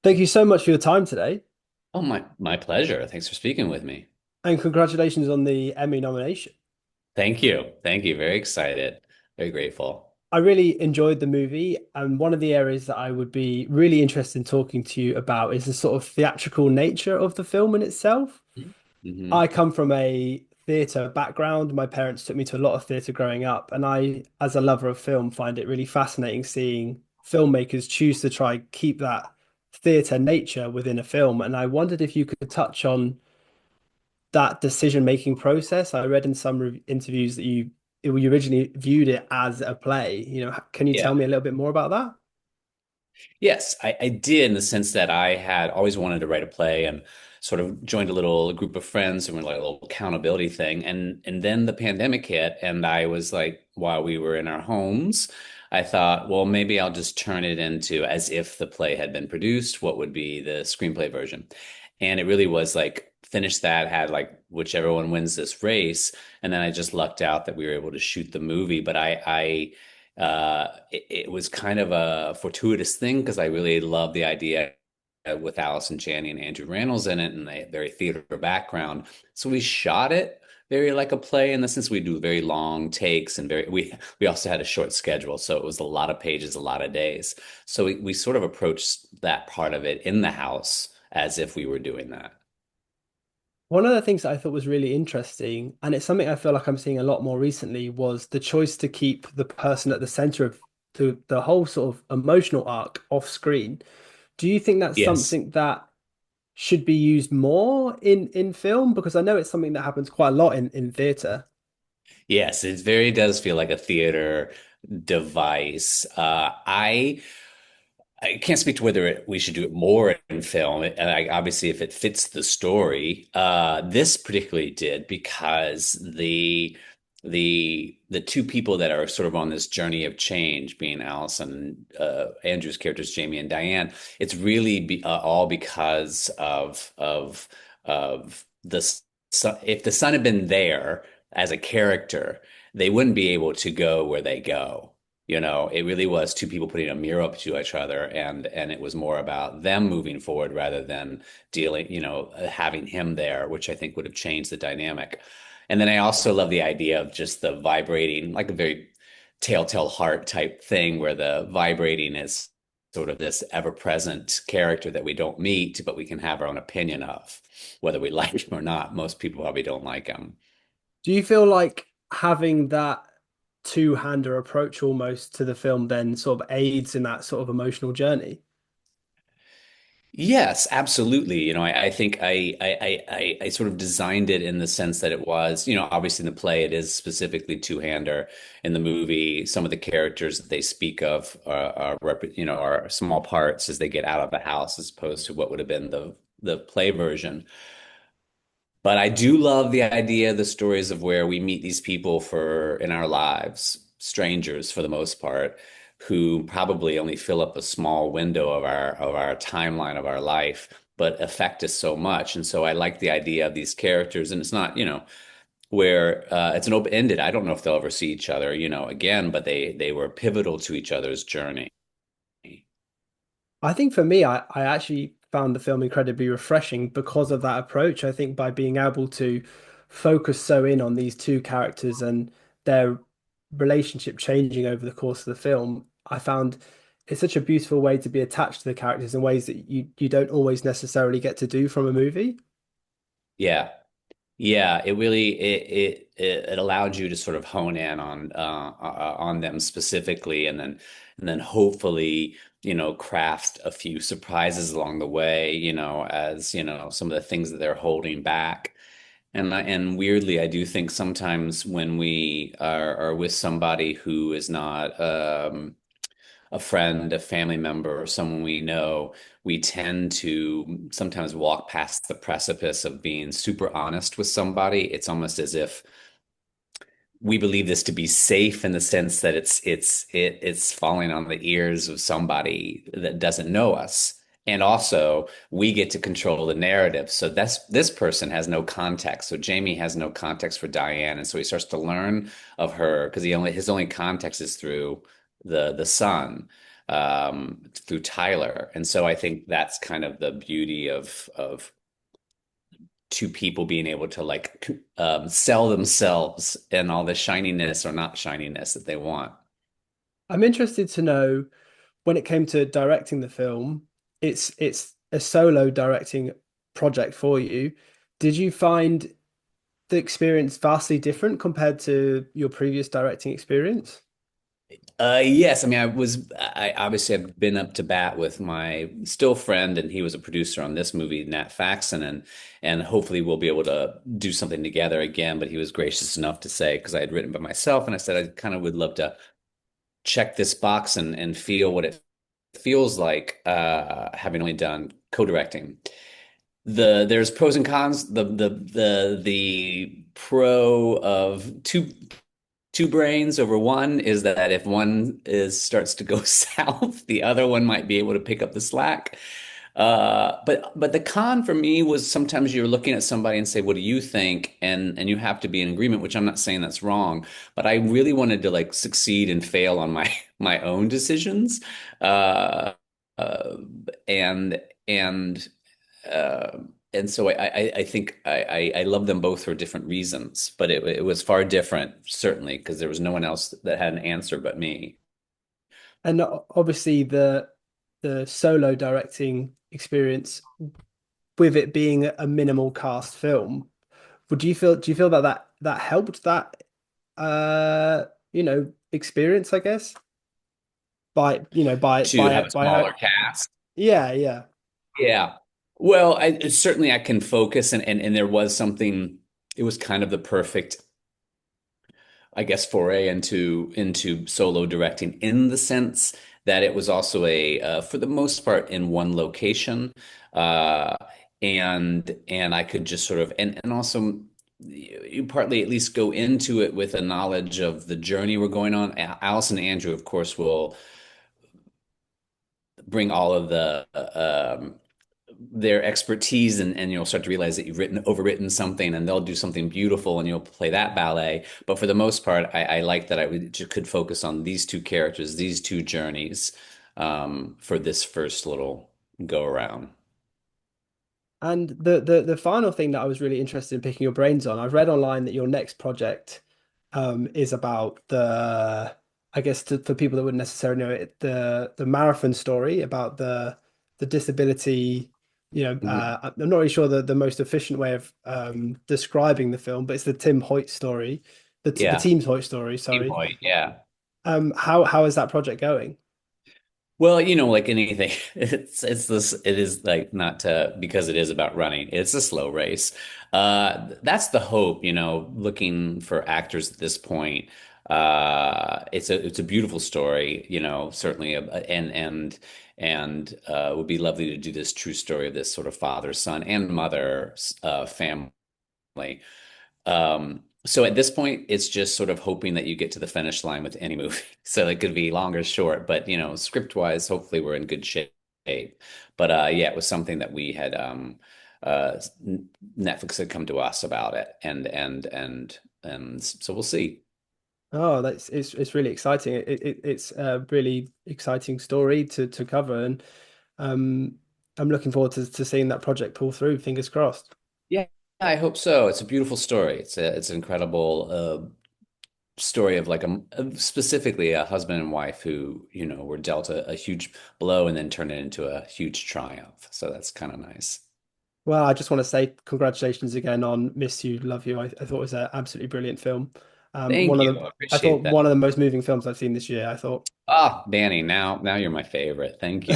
Thank you so much for your time today, Oh, my pleasure. Thanks for speaking with me. and congratulations on the Emmy nomination. Thank you. Thank you. Very excited. Very grateful. I really enjoyed the movie, and one of the areas that I would be really interested in talking to you about is the sort of theatrical nature of the film in itself. Hmm. I come from a theatre background. My parents took me to a lot of theatre growing up, and I, as a lover of film, find it really fascinating seeing filmmakers choose to try keep that theatre nature within a film. And I wondered if you could touch on that decision-making process. I read in some interviews that you originally viewed it as a play. Can you tell Yeah. me a little bit more about that? Yes, I did in the sense that I had always wanted to write a play and sort of joined a little group of friends and we're like a little accountability thing. And then the pandemic hit and I was like, while we were in our homes, I thought, well, maybe I'll just turn it into as if the play had been produced, what would be the screenplay version? And it really was like finish that, had like whichever one wins this race. And then I just lucked out that we were able to shoot the movie. But it was kind of a fortuitous thing because I really love the idea with Allison Janney and Andrew Rannells in it and they very theater background. So we shot it very like a play in the sense we do very long takes and we also had a short schedule. So it was a lot of pages, a lot of days. So we sort of approached that part of it in the house as if we were doing that. One of the things that I thought was really interesting, and it's something I feel like I'm seeing a lot more recently, was the choice to keep the person at the center of the whole sort of emotional arc off screen. Do you think that's Yes. something that should be used more in film? Because I know it's something that happens quite a lot in theatre. Yes, it very does feel like a theater device. I can't speak to whether we should do it more in film. Obviously, if it fits the story, this particularly did because the two people that are sort of on this journey of change, being Allison, Andrew's characters, Jamie and Diane, it's really all because of the son. If the son had been there as a character, they wouldn't be able to go where they go. It really was two people putting a mirror up to each other, and it was more about them moving forward rather than dealing, having him there, which I think would have changed the dynamic. And then I also love the idea of just the vibrating, like a very telltale heart type thing, where the vibrating is sort of this ever-present character that we don't meet, but we can have our own opinion of, whether we like him or not. Most people probably don't like him. Do you feel like having that two-hander approach almost to the film then sort of aids in that sort of emotional journey? Yes, absolutely. I think I sort of designed it in the sense that it was, obviously in the play it is specifically two-hander. In the movie, some of the characters that they speak of are small parts as they get out of the house, as opposed to what would have been the play version. But I do love the idea, the stories of where we meet these people for in our lives, strangers for the most part, who probably only fill up a small window of our timeline of our life, but affect us so much. And so I like the idea of these characters, and it's not, where it's an open-ended. I don't know if they'll ever see each other, again, but they were pivotal to each other's journey. I think for me, I actually found the film incredibly refreshing because of that approach. I think by being able to focus so in on these two characters and their relationship changing over the course of the film, I found it's such a beautiful way to be attached to the characters in ways that you don't always necessarily get to do from a movie. Yeah. Yeah, it really it allowed you to sort of hone in on them specifically, and then hopefully craft a few surprises along the way, as some of the things that they're holding back. And weirdly, I do think sometimes when we are with somebody who is not a friend, a family member, or someone we know, we tend to sometimes walk past the precipice of being super honest with somebody. It's almost as if we believe this to be safe in the sense that it's falling on the ears of somebody that doesn't know us. And also, we get to control the narrative. So this person has no context. So Jamie has no context for Diane, and so he starts to learn of her because his only context is through the son through Tyler. And so I think that's kind of the beauty of two people being able to like sell themselves and all the shininess or not shininess that they want. I'm interested to know when it came to directing the film, it's a solo directing project for you. Did you find the experience vastly different compared to your previous directing experience? Yes, I mean, I obviously have been up to bat with my still friend, and he was a producer on this movie, Nat Faxon, and hopefully we'll be able to do something together again. But he was gracious enough to say, because I had written by myself, and I said I kind of would love to check this box and feel what it feels like, having only done co-directing. There's pros and cons. The pro of two brains over one is that if one is starts to go south, the other one might be able to pick up the slack. But the con for me was sometimes you're looking at somebody and say, "What do you think?" And you have to be in agreement, which I'm not saying that's wrong, but I really wanted to like succeed and fail on my my own decisions, uh, uh, and and uh, and so I think I love them both for different reasons, but it was far different, certainly, because there was no one else that had an answer but me. And obviously the solo directing experience with it being a minimal cast film, do you feel that that helped that experience, I guess? By To have a by smaller cast. yeah, yeah. Yeah. Well, certainly I can focus and there was something, it was kind of the perfect, I guess, foray into solo directing in the sense that it was also for the most part in one location. Uh and I could just sort of and also you partly at least go into it with a knowledge of the journey we're going on. Allison and Andrew, of course, will bring all of their expertise and you'll start to realize that you've overwritten something and they'll do something beautiful and you'll play that ballet. But for the most part, I like that could focus on these two characters, these two journeys, for this first little go around. And the final thing that I was really interested in picking your brains on, I've read online that your next project is about I guess for people that wouldn't necessarily know it, the marathon story about the disability. Mhm. I'm not really sure the most efficient way of describing the film, but it's the Tim Hoyt story, the Yeah. Team's Hoyt story, Team sorry. Hoyt, yeah. How is that project going? Well, like anything, it is like not to because it is about running. It's a slow race. That's the hope, looking for actors at this point. It's a beautiful story, certainly, and it would be lovely to do this true story of this sort of father, son, and mother family. So at this point, it's just sort of hoping that you get to the finish line with any movie. So it could be long or short, but script wise, hopefully we're in good shape. But yeah, it was something that we had uh Netflix had come to us about it, and so we'll see. Oh, it's really exciting. It's a really exciting story to cover, and um, I'm looking forward to seeing that project pull through. Fingers crossed. Yeah, I hope so. It's a beautiful story. It's an incredible story of like specifically a husband and wife who, were dealt a huge blow and then turned it into a huge triumph. So that's kind of nice. Well, I just want to say congratulations again on Miss You, Love You. I thought it was an absolutely brilliant film. Thank you. I I thought appreciate that. one of the most moving films I've seen this year. I thought. Ah, Danny, now you're my favorite. Thank you.